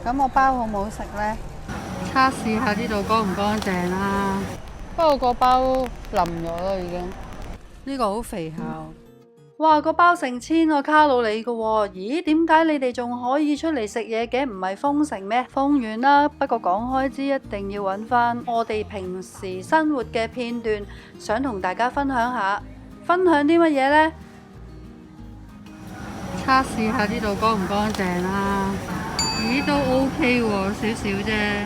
咁我包好唔好食呢？測試下呢度乾唔乾淨啦。不過個包腍咗啦已經。呢個好肥效。哇！個包成1000個卡路里㗎喎。咦？點解你哋仲可以出嚟食嘢嘅？唔係封城咩？封完啦。不過講開支一定要揾翻我哋平時生活嘅片段，想同大家分享下。分享啲乜嘢呢？測試下呢度乾唔乾淨啦。咦，都 OK 喎，少少啫。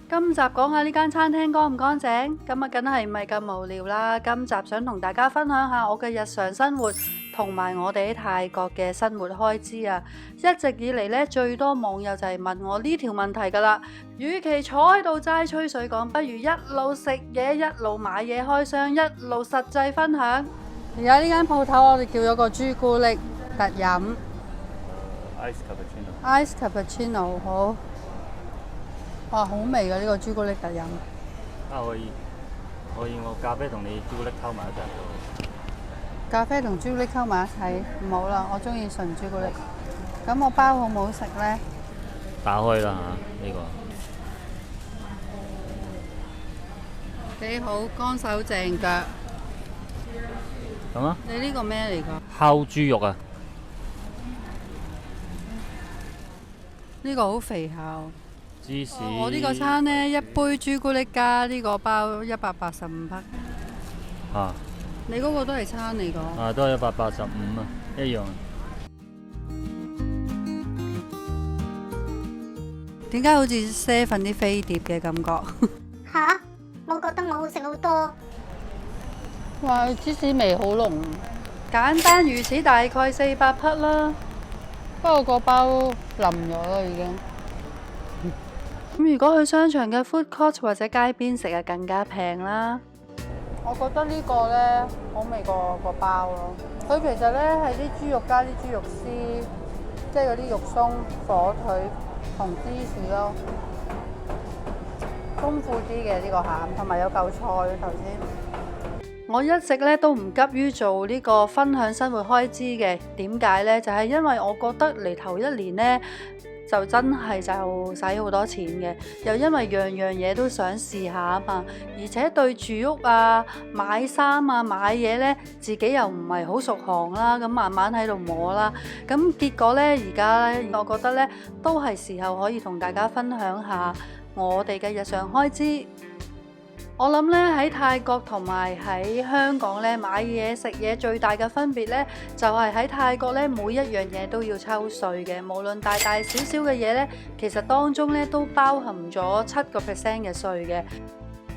今集講下呢間餐廳乾唔乾淨，咁啊梗係唔係咁無聊啦。今集想同大家分享下我嘅日常生活，同埋我哋喺泰國嘅生活開支啊。一直以嚟呢，最多網友就係問我呢條問題噶啦。與其坐喺度齋吹水講，不如一路食嘢一路買嘢開箱，一路實際分享。而家呢間鋪頭我哋叫咗個朱古力特飲 Ice Cappuccino 好。哇，好味㗎呢個朱古力特飲。可以，我咖啡同你朱古力溝埋一齊。咖啡同朱古力溝埋一齊，唔好啦，我中意純朱古力。咁我包好唔好食呢？打開啦嚇，呢個幾好，乾手淨腳。咁啊？你呢個咩嚟㗎？烤豬肉啊！呢個好肥效。芝士。我呢個餐呢，一杯朱古力加呢個包185克。啊！你嗰個都係餐嚟㗎？啊，都係185啊，一樣。點解好似7啲飛碟嘅感覺？吓？我覺得我好食好多。哇，芝士味好濃。簡單如此，大概400匹啦。不過個包腍咗啦已經。咁如果去商場嘅 food court 或者街邊食啊，更加平啦。我覺得呢個呢，好味過個包咯。佢其實呢係啲豬肉加啲豬肉絲，即係嗰啲肉鬆、火腿同芝士咯，豐富啲嘅呢個餡，同埋有嚿菜頭先。我一直咧都唔急於做呢個分享生活開支嘅，點解呢？就係因為我覺得嚟頭一年呢，就真係就使好多錢嘅，又因為樣樣嘢都想試下啊嘛，而且對住屋啊、買衫啊、買嘢呢，自己又唔係好熟行啦，咁慢慢喺度摸啦，咁結果呢，而家呢，我覺得呢，都係時候可以同大家分享下我哋嘅日常開支。我諗咧喺泰國同埋喺香港咧買嘢食嘢最大嘅分別咧，就係喺泰國咧每一樣嘢都要抽稅嘅，無論大大小小嘅嘢咧，其實當中咧都包含咗7%嘅稅嘅。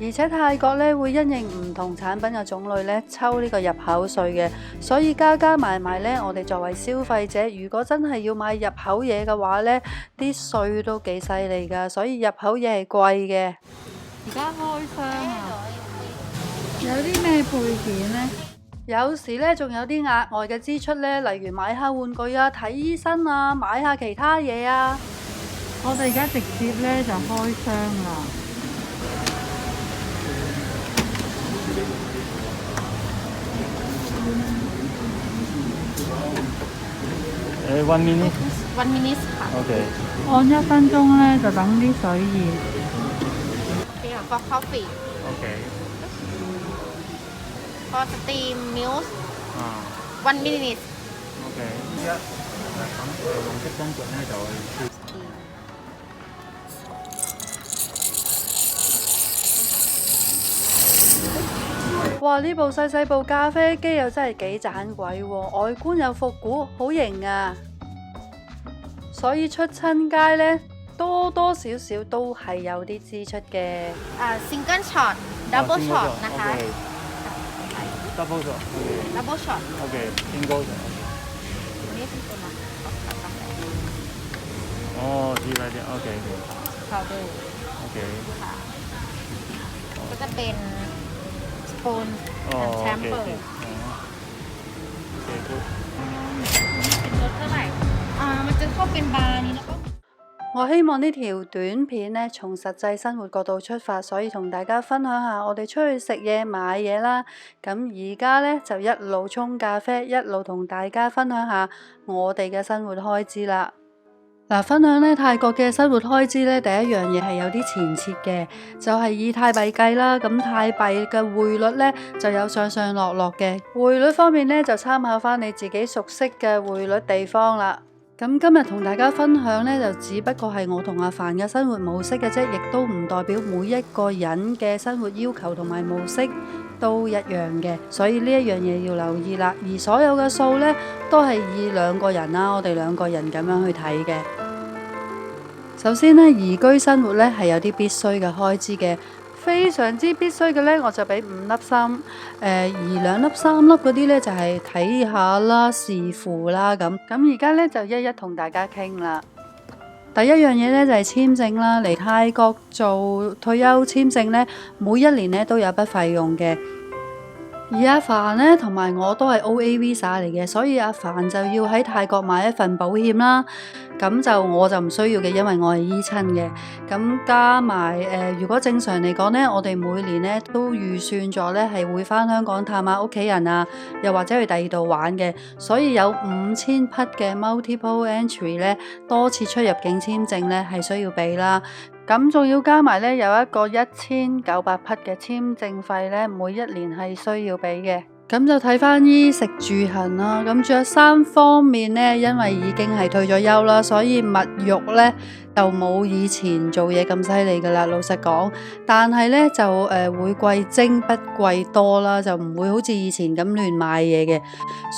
而且泰國咧會因應唔同產品嘅種類咧抽呢個入口稅嘅，所以加加埋埋咧，我哋作為消費者，如果真係要買入口嘢嘅話咧，啲稅都幾犀利㗎，所以入口嘢係貴嘅。而家開箱啊！有啲咩配件呢？有時咧仲有啲額外嘅支出咧，例如買下玩具啊、睇醫生啊、買下其他嘢啊。我哋而家直接咧就開箱啦。1 minute。1 minute ค่ะ OK。按1分鐘咧就等啲水熱。for coffee OK。for steam milk 1 minute。OK。用色燈腳咧就去。哇！呢部細細部咖啡機又真係幾盞鬼喎，外觀又復古，好型啊！所以出親街呢，多多少少都係有啲支出嘅。single shot double shot นะคะ double shot。double shot OK。single shot。นี่เป็นตัวน้哦，知啦知。OK。พาวเดอร์ OK。ค่ะก็จะเป็นสปูน 哦 แชมเปอร์ OK。good。เป็นรสเท่าไหร่มันจะเข้าเป็นบาร์นี้แล้วก็我希望呢條短片呢，從實際生活角度出發，所以同大家分享下我哋出去食嘢買嘢啦。咁而家呢，就一路沖咖啡，一路同大家分享下我哋嘅生活開支啦。嗱，分享咧泰國嘅生活開支咧，第一樣嘢係有啲前設嘅，就係以泰幣計啦。咁泰幣嘅匯率咧就有上上落落嘅。匯率方面咧就參考翻你自己熟悉嘅匯率地方啦。咁今日同大家分享咧，就只不過係我同阿凡嘅生活模式嘅啫，亦都唔代表每一個人嘅生活要求同埋模式都一樣嘅，所以呢一樣嘢要留意啦。而所有嘅數呢，都係以兩個人啦，我哋兩個人咁樣去睇嘅。首先呢，移居生活呢係有啲必須嘅開支嘅，非常之必須嘅呢，我就俾5粒星。而2粒3粒嗰啲呢，就係睇下啦，視乎啦咁。咁而家呢，就一一同大家傾啦。第一樣嘢呢，就係簽證啦，嚟泰國做退休簽證呢，每一年呢都有筆費用嘅。而阿凡呢，同埋我都係 OA Visa 嚟嘅，所以阿凡就要喺泰國買一份保險啦。咁我就唔需要嘅，因為我係醫親嘅。咁加埋如果正常嚟講呢，我哋每年呢都預算咗呢係會返香港探下屋企人啊，又或者去第二度玩嘅。所以有5000匹嘅 multiple entry 呢，多次出入境簽證呢係需要俾啦。咁仲要加埋呢，有一個1900匹嘅簽證費呢，每一年係需要俾嘅。咁就睇返衣食住行啦。咁着衫方面呢，因為已經係退咗休啦，所以物欲呢就冇以前做嘢咁犀利噶啦。老實講，但係呢就會貴精不貴多啦，就唔會好似以前咁亂買嘢嘅。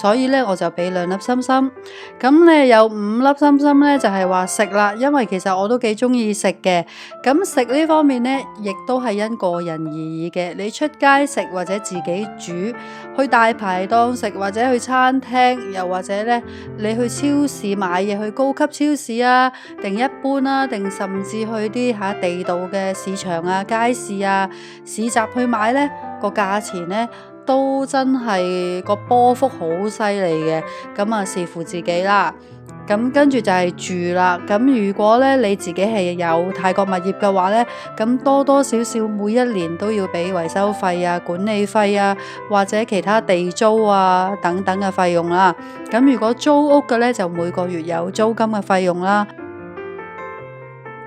所以呢，我就俾2粒星星。咁呢有5粒星星呢，就係話食啦，因為其實我都幾中意食嘅。咁食呢方面呢，亦都係因個人而異嘅。你出街食或者自己煮，去大排檔食或者去餐廳，又或者呢，你去超市買嘢，去高級超市啊，定一般啦，定甚至去啲地道嘅市場啊、街市啊、市集去買呢，個價錢呢都真係個波幅好犀利嘅。咁啊，視乎自己啦。咁跟住就係住啦。咁如果咧你自己係有泰國物業嘅話咧，咁多多少少每一年都要俾維修費啊、管理費啊，或者其他地租啊等等嘅費用啦。咁如果租屋嘅咧，就每個月有租金嘅費用啦。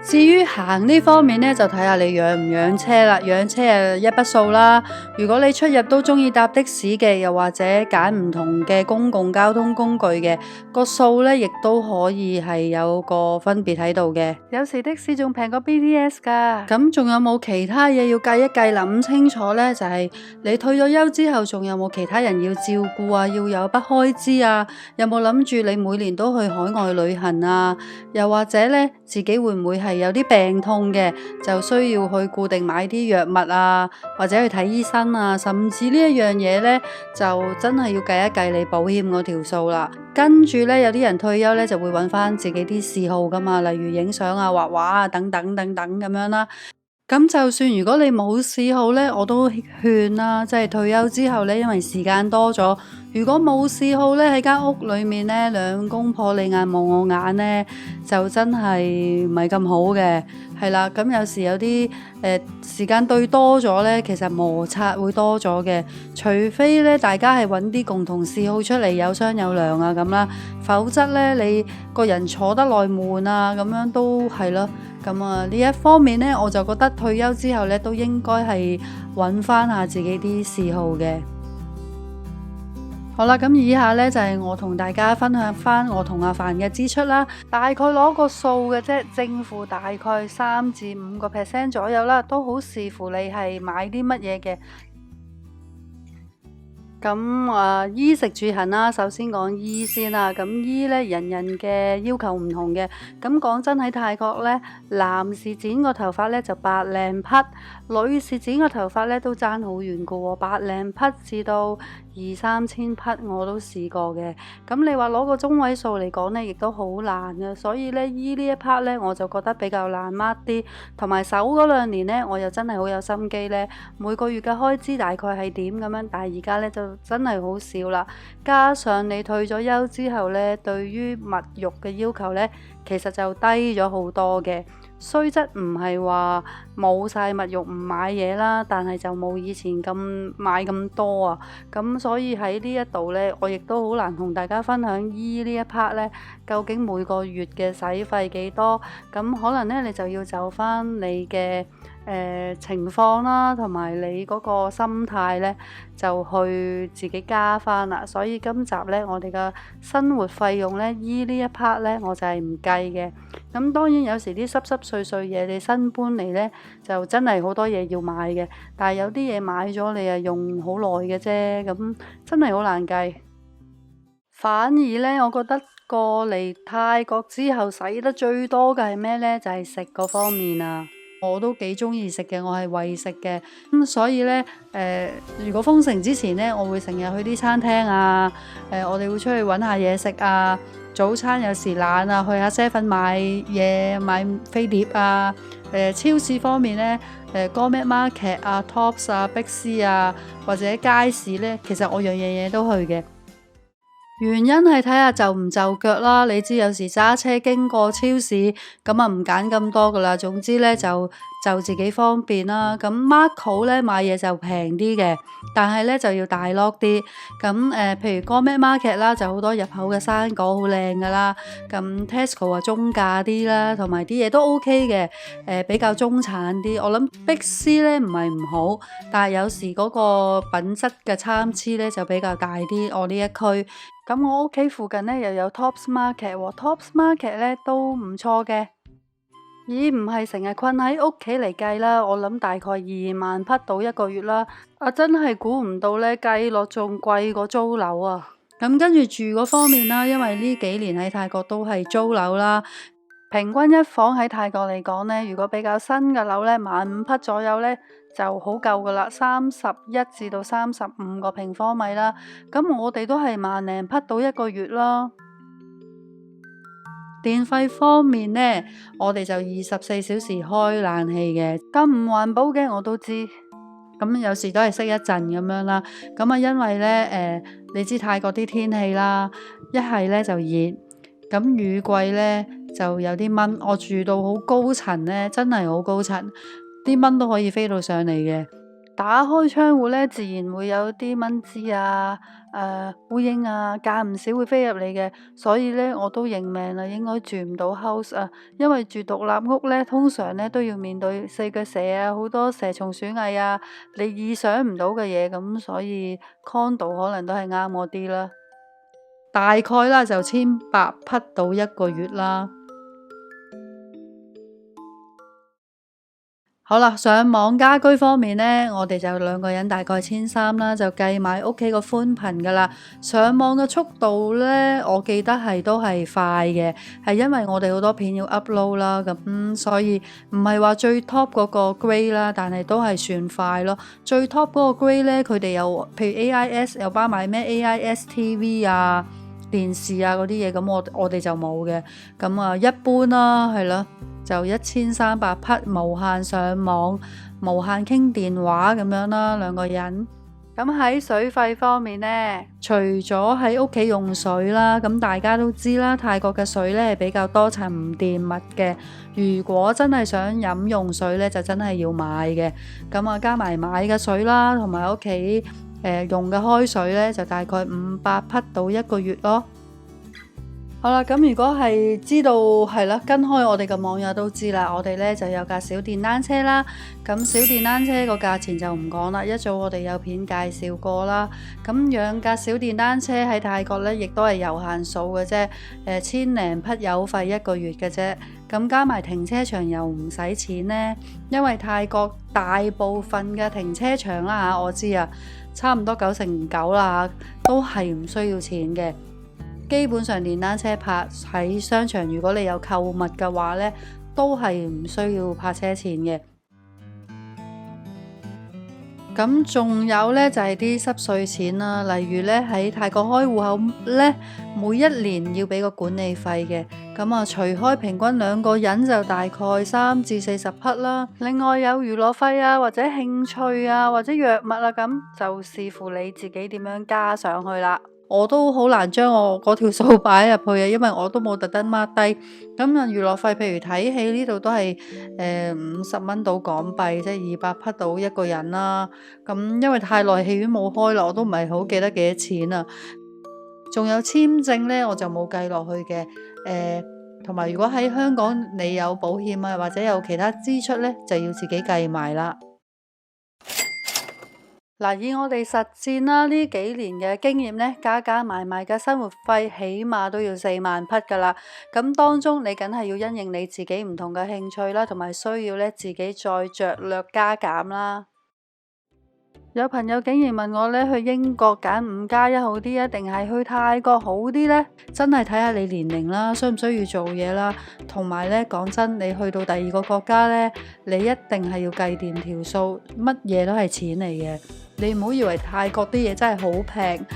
至於行呢方面呢，就睇下你養唔養車啦。養車係一筆數啦。如果你出入都中意搭的士嘅，又或者揀唔同嘅公共交通工具嘅，個數呢亦都可以係有個分別喺度嘅。有時的士仲平過 BTS 㗎。咁仲有冇其他嘢要計一計諗清楚呢？就係你退咗休之後，仲有冇其他人要照顧啊？要有筆開支啊？有冇諗住你每年都去海外旅行啊？又或者呢，自己會唔會係有啲病痛嘅，就需要去固定買啲藥物啊，或者去睇醫生啊，甚至呢一樣嘢呢，就真係要計一計你保險嗰條數啦。跟住呢，有啲人退休呢，就會揾翻自己啲嗜好噶嘛，例如影相啊、畫畫啊等等等等咁樣啦。咁就算如果你冇嗜好呢，我都勸啦，即係退休之後呢，因為時間多咗，如果冇嗜好呢，喺間屋裏面呢，兩公婆你眼望我眼呢，就真係唔係咁好嘅，係啦。咁有時有啲時間對多咗呢，其實摩擦會多咗嘅，除非呢，大家係揾啲共同嗜好出嚟，有商有量啊咁啦，否則呢，你個人坐得耐悶啊咁樣都係咯。咁啊呢一方面呢，我就覺得退休之後呢，都應該係揾翻下自己啲嗜好嘅。好啦，咁以下呢，就係我同大家分享翻我同阿凡嘅支出啦，大概攞個數嘅啫，正負大概3至5% 左右啦，都好視乎你係買啲乜嘢嘅。咁衣食住行啦，首先講衣先啦。咁衣呢，人人嘅要求唔同嘅。咁講真喺泰國呢，男士剪個頭髮呢就百零匹，女士剪個頭髮呢都爭好遠噶喎，百零匹至到2-3千匹我都試過嘅。咁你話攞個中位數嚟講呢，亦都好難嘅。所以呢，衣呢一 part 呢，我就覺得比較難 mark 啲。同埋手嗰2年呢，我又真係好有心機呢，每個月嘅開支大概係點咁樣，但係而家呢，就真係好少啦，加上你退咗休之後呢，對於物欲嘅要求呢，其實就低咗好多嘅。雖則唔係話冇晒物欲唔買嘢啦，但係就冇以前咁買咁多啊。咁所以喺呢一度呢，我亦都好難同大家分享醫呢一 part 呢，究竟每個月嘅使費幾多？咁可能呢，你就要就翻你嘅情況啦，同埋你嗰個心態呢，就去自己加翻啦。所以今集呢，我哋嘅生活費用呢，醫呢一 part 呢，我就係唔計嘅。咁當然有時啲濕濕碎碎嘢，你新搬嚟呢，就真係好多嘢要買嘅。但係有啲嘢買咗你係用好耐嘅啫，咁真係好難計。反而呢，我覺得過嚟泰國之後使得最多嘅係咩呢？就係食嗰方面啊。我都幾中意食嘅，我係為食嘅，所以呢，如果封城之前呢，我會成日去啲餐廳啊，我哋會出去揾下嘢食啊，早餐有時懶啊，去下 7 買嘢買飛碟啊，超市方面呢，Gourmet Market 啊 Tops 啊 Big C 啊，或者街市呢，其實我樣樣嘢都去嘅。原因係睇下就唔就腳啦，你知有時揸車經過超市，咁啊唔揀咁多噶啦。總之呢，就自己方便啦。咁 Marco 呢買嘢就平啲嘅，但係呢就要大 lock 啲。咁譬如 Gourmet Market 啦，就好多入口嘅生果好靚噶啦。咁 Tesco 啊中價啲啦，同埋啲嘢都 OK 嘅，比較中產啲。我諗 Big C 呢唔係唔好，但係有時嗰個品質嘅參差呢就比較大啲。我呢一區。咁我屋企附近呢又有 Tops Market 喎，Tops Market 呢都唔錯嘅。咦，唔係成日困喺屋企嚟計啦，我諗大概2萬匹到一個月啦。真係估唔到呢，計落仲貴過租樓啊。咁跟住住嗰方面啦，因為呢幾年喺泰國都係租樓啦。平均一房喺泰國嚟講呢，如果比較新嘅樓呢，15000匹左右呢就好夠噶啦，31至到35個平方米啦。咁我哋都係1零匹到一個月啦。電費方面呢，我哋就24小時開冷氣嘅，咁唔環保嘅我都知。咁有時都係熄一陣咁樣啦。咁因為呢，你知泰國啲天氣啦，一係呢就熱，咁雨季呢就有啲蚊。我住到好高層呢，真係好高層，啲蚊都可以飛到上嚟嘅。打開窗戶呢，自然會有啲蚊滋啊、烏蠅啊，間唔少會飛入嚟嘅。所以呢，我都認命啦，應該住唔到 house 啊，因為住獨立屋呢，通常呢都要面對4腳蛇啊，好多蛇蟲鼠蟻啊，你意想唔到嘅嘢。咁所以 condo 可能都係啱我啲啦。大概啦就1800匹到一個月啦。好啦，上網家居方面呢，我哋就2個人大概1300啦，就計埋屋企個寬頻噶啦。上網嘅速度呢，我記得都係快嘅，係因為我哋好多片要 upload 啦，咁所以唔係話最 top 嗰個 grade 啦，但係都係算快咯。最 top 嗰個 grade 呢，佢哋有譬如 AIS 有包埋咩 AIS TV 啊、電視啊嗰啲嘢，咁我哋就冇嘅。咁一般啦，係咯。就1300匹，無限上網，無限傾電話咁樣啦，2個人。咁喺水費方面呢，除咗喺屋企用水啦，咁大家都知啦，泰國嘅水呢係比較多沉澱物嘅。如果真係想飲用水呢，就真係要買嘅。咁加埋買嘅水啦，同埋屋企用嘅開水呢，就大概500匹到一個月咯。好啦，咁如果係知道係啦，跟開我哋嘅網友都知啦，我哋呢就有架小電單車啦。咁小電單車個價錢就唔講啦，一早我哋有片介紹過啦。咁養架小電單車喺泰國呢，亦都係有限數嘅啫，1000零匹油費一個月嘅啫。咁加埋停車場又唔使錢呢，因為泰國大部分嘅停車場啦我知啊，差唔多99%啦都係唔需要錢嘅。基本上電單車泊喺商場，如果你有購物嘅話呢，都係唔需要泊車錢嘅。咁仲有呢，就係啲濕碎錢啦，例如呢，喺泰國開戶口呢，每1年要俾個管理費嘅。咁除開平均2個人就大概3至40匹啦。另外有娛樂費啊，或者興趣啊，或者藥物啊，咁就視乎你自己點樣加上去啦。我都好難將我嗰條數擺入去啊，因為我都冇特登 mark 低。咁啊，娛樂費譬如睇戲呢度都係50蚊到港幣，即係200匹到一個人啦。咁因為太耐戲院冇開啦，我都唔係好記得幾多錢啊。仲有簽證呢，我就冇計落去嘅。同埋如果喺香港你有保險啊，或者有其他支出呢，就要自己計埋啦。嗱，以我哋實戰啦，呢幾年嘅經驗呢，加加埋埋嘅生活費起碼都要4萬匹噶啦。咁當中你梗係要因應你自己唔同嘅興趣啦，同埋需要呢，自己再酌略加減啦。有朋友竟然問我呢，去英國揀5+1好啲啊，定係去泰國好啲呢？真係睇下你年齡啦，需唔需要做嘢啦，同埋呢，講真，你去到第二個國家呢，你一定係要計掂條數，乜嘢都係錢嚟嘅。你唔好以為泰國啲嘢真係好平，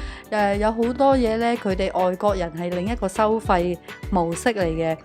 有好多嘢呢，佢哋外國人係另一個收費模式嚟嘅。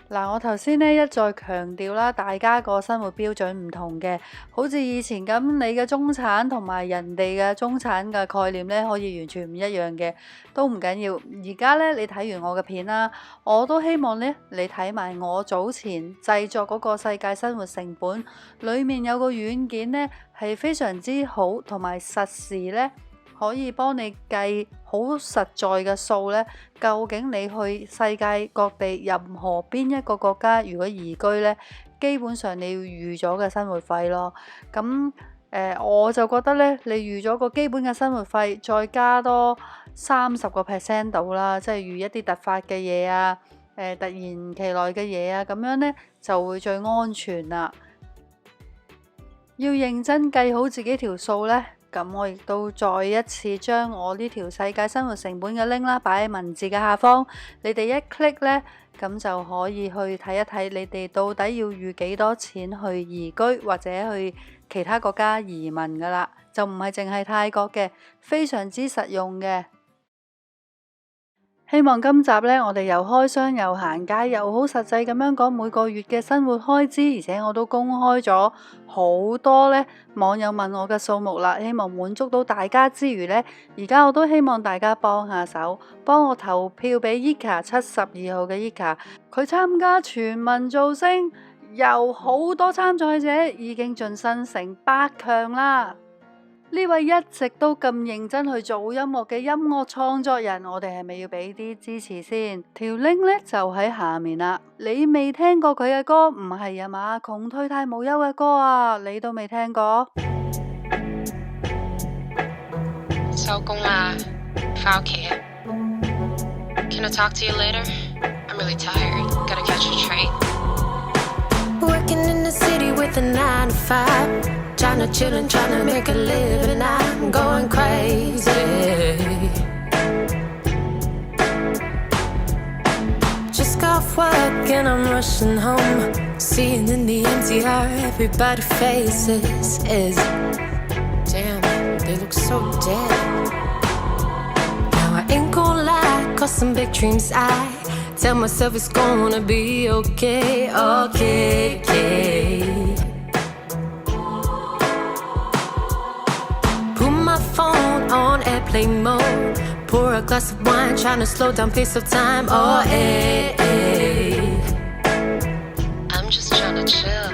嗱，我頭先呢一再強調啦，大家個生活標準唔同嘅，好似以前咁，你嘅中產同埋人哋嘅中產嘅概念呢，可以完全唔一樣嘅，都唔緊要。而家呢，你睇完我嘅片啦，我都希望呢，你睇埋我早前製作嗰個世界生活成本，裡面有個軟件呢，係非常之好，同埋實時呢，可以幫你計好實在嘅數呢，究竟你去世界各地任何邊一個國家，如果移居呢，基本上你要預咗嘅生活費咯。咁我就覺得呢，你預咗個基本嘅生活費，再加多30% 到啦，即係預一啲突發嘅嘢啊，突然其來嘅嘢啊，咁樣呢就會最安全啦。要認真計好自己條數呢。咁我亦都再一次將我呢條世界生活成本嘅 link 啦，擺喺文字嘅下方，你哋一 click 呢，咁就可以去睇一睇你哋到底要預幾多錢去移居或者去其他國家移民噶啦，就唔係淨係泰國嘅，非常之實用嘅。希望今集呢，我哋又開箱又行街，又好實際咁樣講每個月嘅生活開支，而且我都公開咗好多呢網友問我嘅數目啦，希望滿足到大家之餘呢，而家我都希望大家幫下手，幫我投票俾 Eka 72號嘅 Eka， 佢參加全民造星，有好多參賽者已經晉身成8強啦。呢位一直都咁認真去做音樂嘅音樂創作人，我哋係咪要俾啲支持先？條 link 呢就喺下面啦。你未聽過佢嘅歌，唔係啊嘛？窮退太無憂嘅歌啊，你都未聽過？收工啦，返屋企啊。Can I talk to you later? I'm really tired. Gotta catch a train. Working in the city with a 9 to 5. Tryna chillin', tryna make a living, I'm going crazy. Just got off work and I'm rushing home. Seeing in the empty heart everybody's faces is damn, they look so dead. Now I ain't gon' lie, got some big dreams. I tell myself it's gonna be okay, okay. Phone on airplane mode. Pour a glass of wine, tryna slow down pace of time. Oh, hey, hey. I'm just tryna chill.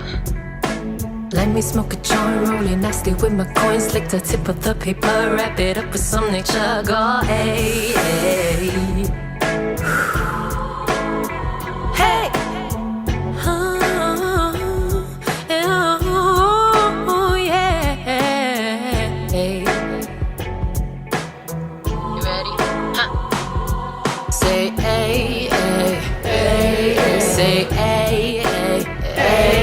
Let me smoke a joint, rolling nasty with my coins. Lick the tip of the paper, wrap it up with some nature. Oh, hey, hey. Hey. Say, ay, ay, ay, say, ay, ay, ay.